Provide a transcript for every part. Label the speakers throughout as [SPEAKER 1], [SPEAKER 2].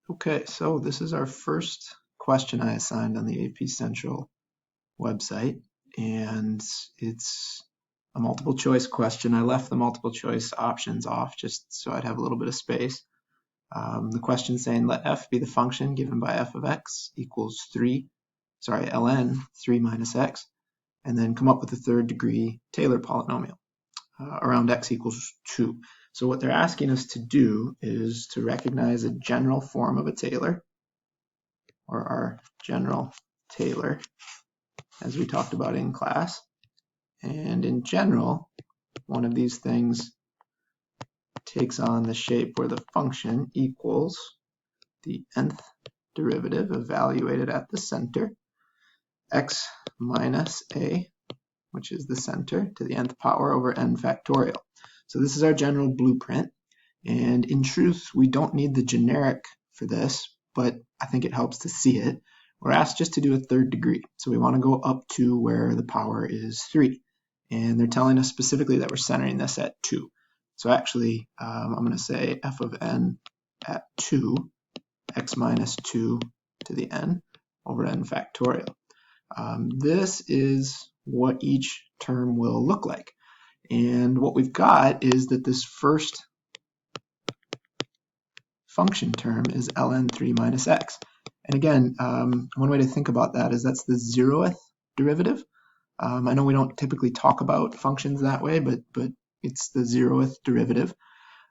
[SPEAKER 1] Okay, so this is our first question I assigned on the AP Central website, and it's a multiple choice question. I left the multiple choice options off just so I'd have a little bit of space. The question saying let f be the function given by f of x equals ln 3 minus x, and then come up with a third degree Taylor polynomial around x equals 2. So what they're asking us to do is to recognize a general form of a Taylor, or our general Taylor, as we talked about in class. And in general, one of these things takes on the shape where the function equals the nth derivative evaluated at the center, x minus a, which is the center, to the nth power over n factorial. So this is our general blueprint. And in truth, we don't need the generic for this, but I think it helps to see it. We're asked just to do a third degree. So we want to go up to where the power is 3. And they're telling us specifically that we're centering this at 2. So actually, I'm going to say f of n at 2, x minus 2 to the n over n factorial. This is what each term will look like. And what we've got is that this first function term is ln 3 minus x. And again, one way to think about that is that's the 0th derivative. I know we don't typically talk about functions that way, but it's the 0th derivative.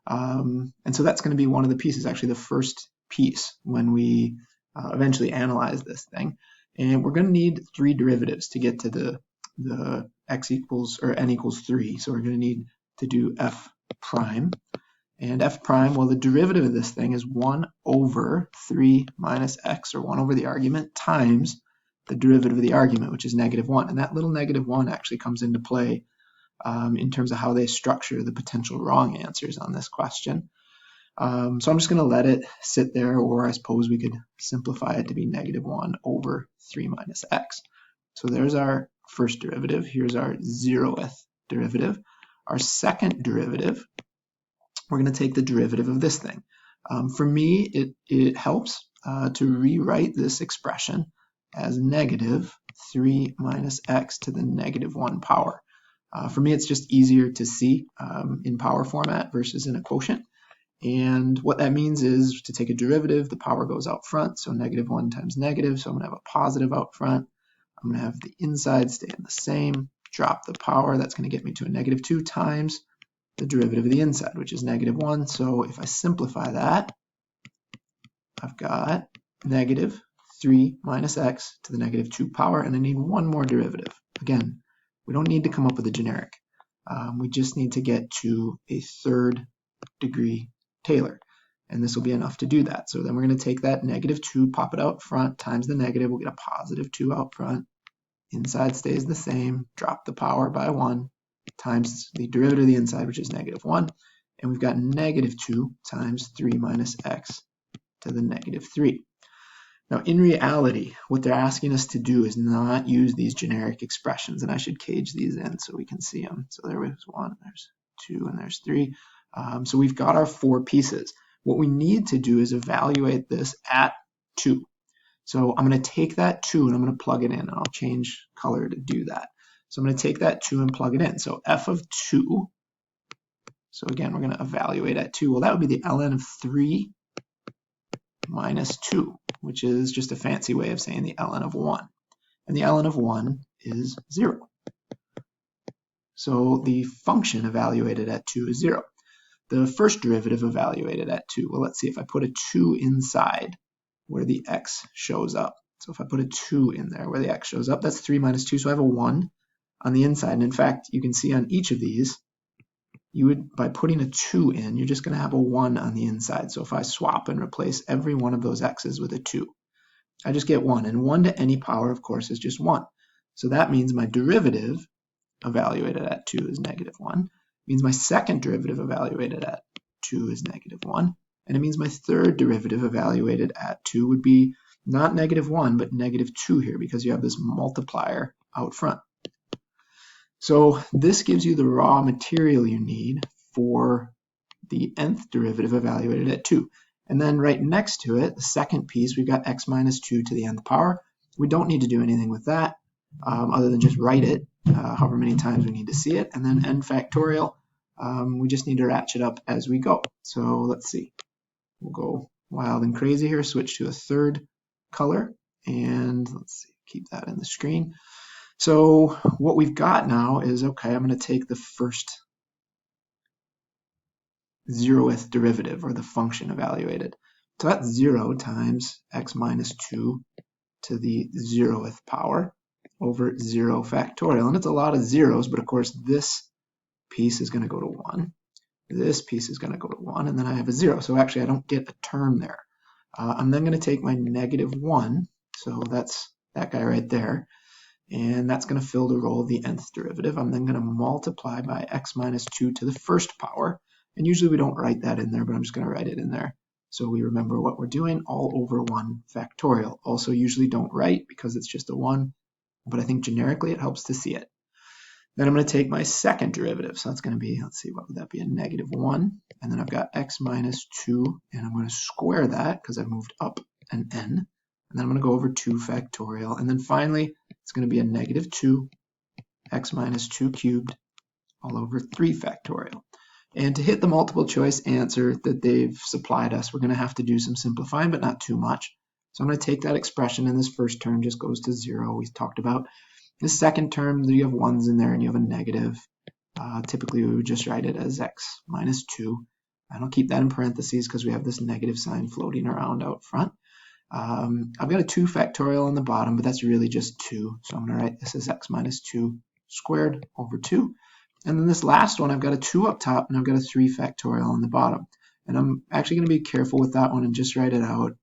[SPEAKER 1] And so that's going to be one of the pieces, actually the first piece when we eventually analyze this thing. And we're going to need 3 derivatives to get to the x equals, or n equals 3. So we're going to need to do f prime. And f prime, well, the derivative of this thing is 1 over 3 minus x, or 1 over the argument, times the derivative of the argument, which is -1. And that little -1 actually comes into play in terms of how they structure the potential wrong answers on this question. So I'm just going to let it sit there, or I suppose we could simplify it to be -1 over 3 minus x. So there's our first derivative. Here's our 0th derivative. Our second derivative, we're going to take the derivative of this thing. For me, it helps to rewrite this expression as -3 minus x to the -1 power. For me, it's just easier to see in power format versus in a quotient. And what that means is to take a derivative, the power goes out front, so -1 times negative, so I'm going to have a positive out front. I'm going to have the inside stay the same, drop the power, that's going to get me to a -2 times the derivative of the inside, which is -1. So if I simplify that, I've got -3 minus x to the -2 power, and I need one more derivative. Again, we don't need to come up with a generic. We just need to get to a third degree Taylor, and this will be enough to do that. So then we're going to take that -2, pop it out front, times the negative, we'll get a +2 out front. Inside stays the same, drop the power by 1, times the derivative of the inside, which is -1, and we've got -2 times 3 minus x to the -3. Now, in reality, what they're asking us to do is not use these generic expressions, and I should cage these in so we can see them. So there was 1, there's 2, and there's 3. So we've got our 4 pieces. What we need to do is evaluate this at 2. So I'm going to take that 2 and I'm going to plug it in, and I'll change color to do that. So I'm going to take that 2 and plug it in. So f of 2, so again, we're going to evaluate at 2. Well, that would be the ln of 3 minus 2, which is just a fancy way of saying the ln of 1. And the ln of 1 is 0. So the function evaluated at 2 is 0. The first derivative evaluated at 2, well, let's see if I put a 2 inside where the x shows up. So if I put a 2 in there where the x shows up, that's 3 minus 2, so I have a 1 on the inside. And in fact, you can see on each of these, you would, by putting a 2 in, you're just going to have a 1 on the inside. So if I swap and replace every one of those x's with a 2, I just get 1. And 1 to any power, of course, is just 1. So that means my derivative evaluated at 2 is -1. It means my second derivative evaluated at 2 is -1. And it means my third derivative evaluated at 2 would be not -1, but -2 here, because you have this multiplier out front. So this gives you the raw material you need for the nth derivative evaluated at 2. And then right next to it, the second piece, we've got x minus 2 to the nth power. We don't need to do anything with that other than just write it however many times we need to see it. And then n factorial, we just need to ratchet up as we go. So let's see. We'll go wild and crazy here, switch to a third color, and let's see, keep that in the screen. So what we've got now is, okay, I'm going to take the first 0th derivative, or the function evaluated. So that's 0 times x minus 2 to the 0th power over 0 factorial. And it's a lot of zeros, but of course this piece is going to go to 1. This piece is going to go to 1, and then I have a 0. So actually I don't get a term there. I'm then going to take my negative 1, so that's that guy right there, and that's going to fill the role of the nth derivative. I'm then going to multiply by x minus 2 to the first power, and usually we don't write that in there, but I'm just going to write it in there so we remember what we're doing, all over 1 factorial. Also usually don't write because it's just a 1, but I think generically it helps to see it. Then I'm going to take my second derivative, so that's going to be, let's see, what would that be, a negative 1, and then I've got x minus 2, and I'm going to square that because I've moved up an n, and then I'm going to go over 2 factorial, and then finally it's going to be a negative 2 x minus 2 cubed all over 3 factorial. And to hit the multiple choice answer that they've supplied us, we're going to have to do some simplifying, but not too much. So I'm going to take that expression, and this first term just goes to 0, we talked about. The second term, you have 1's in there and you have a negative. Typically we would just write it as x minus 2. And I'll keep that in parentheses because we have this negative sign floating around out front. I've got a 2 factorial on the bottom, but that's really just 2. So I'm going to write this as x minus 2 squared over 2. And then this last one, I've got a 2 up top and I've got a 3 factorial on the bottom. And I'm actually going to be careful with that one and just write it out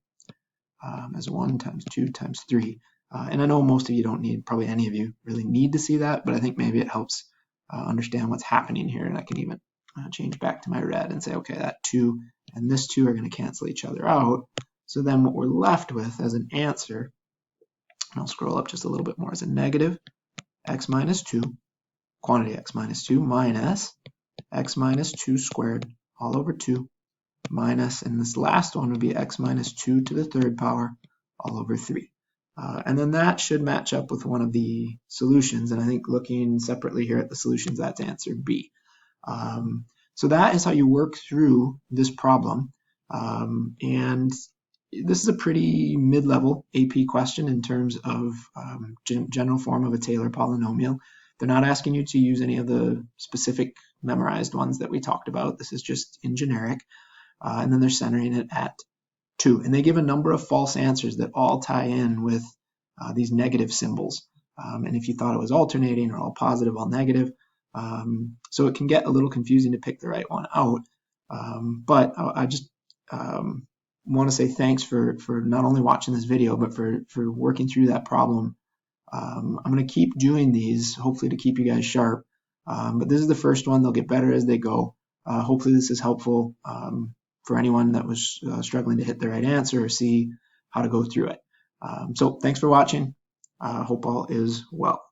[SPEAKER 1] as 1 times 2 times 3. And I know most of you don't need, probably any of you really need to see that, but I think maybe it helps understand what's happening here. And I can even change back to my red and say, okay, that 2 and this 2 are going to cancel each other out. So then what we're left with as an answer, and I'll scroll up just a little bit more, is a negative x minus 2, quantity x minus 2, minus x minus 2 squared all over 2, minus, and this last one would be x minus 2 to the third power all over 3. And then that should match up with one of the solutions. And I think looking separately here at the solutions, that's answer B. So that is how you work through this problem. And this is a pretty mid-level AP question in terms of general form of a Taylor polynomial. They're not asking you to use any of the specific memorized ones that we talked about. This is just in generic. And then they're centering it at 2. And they give a number of false answers that all tie in with these negative symbols. And if you thought it was alternating or all positive, all negative, so it can get a little confusing to pick the right one out. But I just want to say thanks for not only watching this video, but for working through that problem. I'm going to keep doing these, hopefully to keep you guys sharp. But this is the first one. They'll get better as they go. Hopefully this is helpful for anyone that was struggling to hit the right answer or see how to go through it. So thanks for watching. Hope all is well.